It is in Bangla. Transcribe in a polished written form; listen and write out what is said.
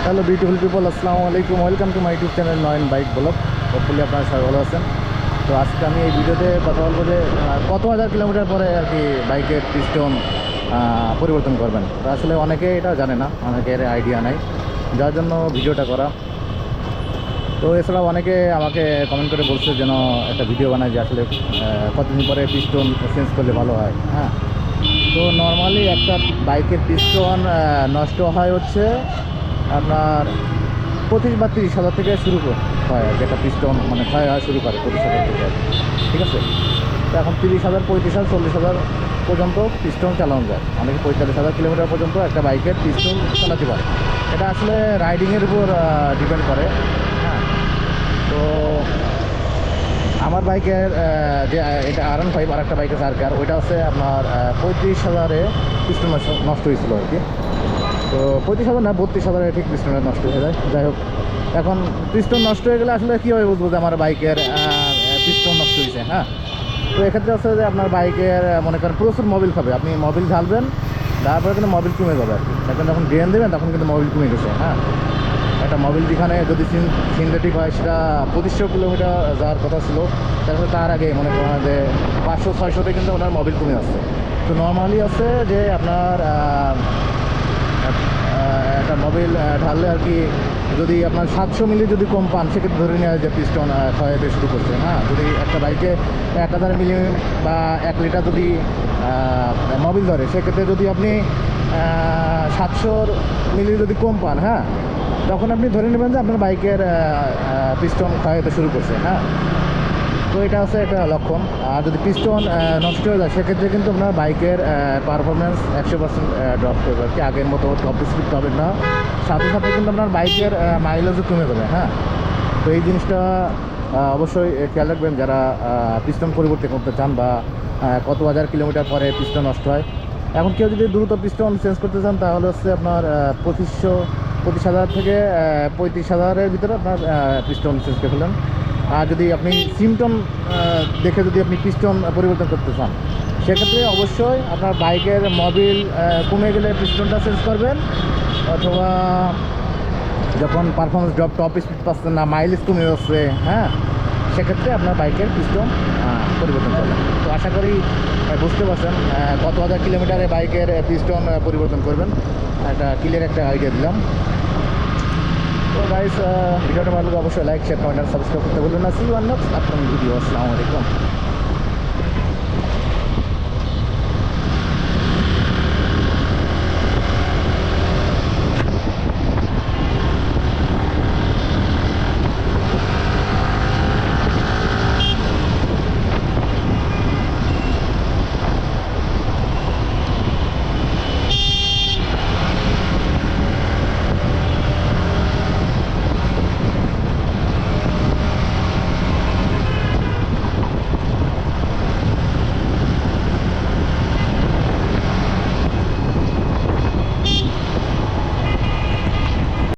হ্যালো বিউটিফুল পিপল, আসসালামু আলাইকুম। Welcome to my YouTube channel Nayan bike blog. Hopefully আপনারা সবাই ভালো আছেন। তো আজকে আমি এই ভিডিওতে কথা বলবো যে কত হাজার কিলোমিটার পরে আর কি বাইকের পিস্টন পরিবর্তন করবেন। তো আসলে অনেকে এটা জানে না, অনেকের আইডিয়া নাই, যার জন্য ভিডিওটা করা। তো এছাড়াও অনেকে আমাকে কমেন্ট করে বলছে যেন একটা ভিডিও বানায় যে আসলে কতদিন পরে পিস্টন চেঞ্জ করলে ভালো হয়। হ্যাঁ, তো নর্মালি একটা বাইকের পিস্টন নষ্ট হয় হচ্ছে আপনার 25 বা 30 হাজার থেকে শুরু হয় আর কি। একটা পিস্টন মানে ক্ষয় হওয়া শুরু করে 25 হাজার থেকে, ঠিক আছে। তো এখন 30,000, 35,000, 40,000 পর্যন্ত পিস্টন চালানো যায়। অনেকে 45,000 কিলোমিটার পর্যন্ত একটা বাইকের পিস্টন চালাতে পারে। এটা আসলে রাইডিংয়ের উপর ডিপেন্ড করে। হ্যাঁ, তো আমার বাইকের যে এটা R15 আর একটা বাইকের সার্কার, ওইটা হচ্ছে আপনার 35,000-এ পিস্টন নষ্ট হয়েছিল আর কি। তো 35,000 না, 32,000-এ ঠিক পিস্টনটা নষ্ট হয়ে যায়। যাই হোক, এখন পিস্টন নষ্ট হয়ে গেলে আসলে কীভাবে বুঝবো যে আমার বাইকের পিস্টন নষ্ট হয়েছে? হ্যাঁ, তো এক্ষেত্রে হচ্ছে যে আপনার বাইকের মনে করেন প্রচুর মোবিল খাবে, আপনি মোবিল ঢালবেন, তারপরে কিন্তু মোবিল কমে যাবে আর কি। এখন যখন ড্রেন দেবেন তখন কিন্তু মোবিল কমে গেছে। হ্যাঁ, একটা মোবিল যেখানে যদি সিনথেটিক হয় সেটা 2500 কিলোমিটার যাওয়ার কথা ছিল, তাহলে তার আগে মনে করেন যে 500-600-তে কিন্তু ওনার মোবিল কমে আসছে। তো নর্মালি আছে যে আপনার একটা মোবিল ঢাললে আর কি, যদি আপনার 700 মিলি যদি কম পান, সেক্ষেত্রে ধরে নেওয়া যে পিস্টন ক্ষয় হতে শুরু করছে। হ্যাঁ, যদি একটা বাইকে 1000 মিলি বা 1 লিটার যদি মোবিল ধরে, সেক্ষেত্রে যদি আপনি 700 মিলি যদি কম পান, হ্যাঁ, তখন আপনি ধরে নেবেন যে আপনার বাইকের পিস্টন ক্ষয় হতে শুরু করছে। হ্যাঁ, তো এটা হচ্ছে একটা লক্ষণ। আর যদি পিস্টন নষ্ট হয়ে যায়, সেক্ষেত্রে কিন্তু আপনার বাইকের পারফরমেন্স 100% ড্রপ করবে আর কি। আগের মতো টপ স্পিড হবে না, সাথে সাথে কিন্তু আপনার বাইকের মাইলেজও কমে যাবে। হ্যাঁ, তো এই জিনিসটা অবশ্যই খেয়াল রাখবেন যারা পিস্টন পরিবর্তন করতে চান বা কত হাজার কিলোমিটার পরে পিস্টন নষ্ট হয়। এখন কেউ যদি দ্রুত পিস্টন চেঞ্জ করতে চান, তাহলে হচ্ছে আপনার 25,000 থেকে 35,000-এর ভিতরে আপনার পিস্টন চেঞ্জ করে ফেলেন। আর যদি আপনি সিমটম দেখে যদি আপনি পিস্টন পরিবর্তন করতে চান, সেক্ষেত্রে অবশ্যই আপনার বাইকের মোবিল কমে গেলে পিস্টনটা চেঞ্জ করবেন, অথবা যখন পারফরমেন্স ড্রপ, টপ স্পিড পাচ্ছেন না, মাইলেজ কমে যাচ্ছে, হ্যাঁ, সেক্ষেত্রে আপনার বাইকের পিস্টন পরিবর্তন করবেন। তো আশা করি বুঝতে পারছেন কত হাজার কিলোমিটারে বাইকের পিস্টন পরিবর্তন করবেন। একটা ক্লিয়ার একটা আইডিয়া দিলাম। তো গাইস, ভিডিওটা ভালো লাগলে অবশ্যই লাইক, শেয়ার, কমেন্ট আর সাবস্ক্রাইব করতে ভুলবেন না। See you on next upcoming video. আসসালামু আলাইকুম।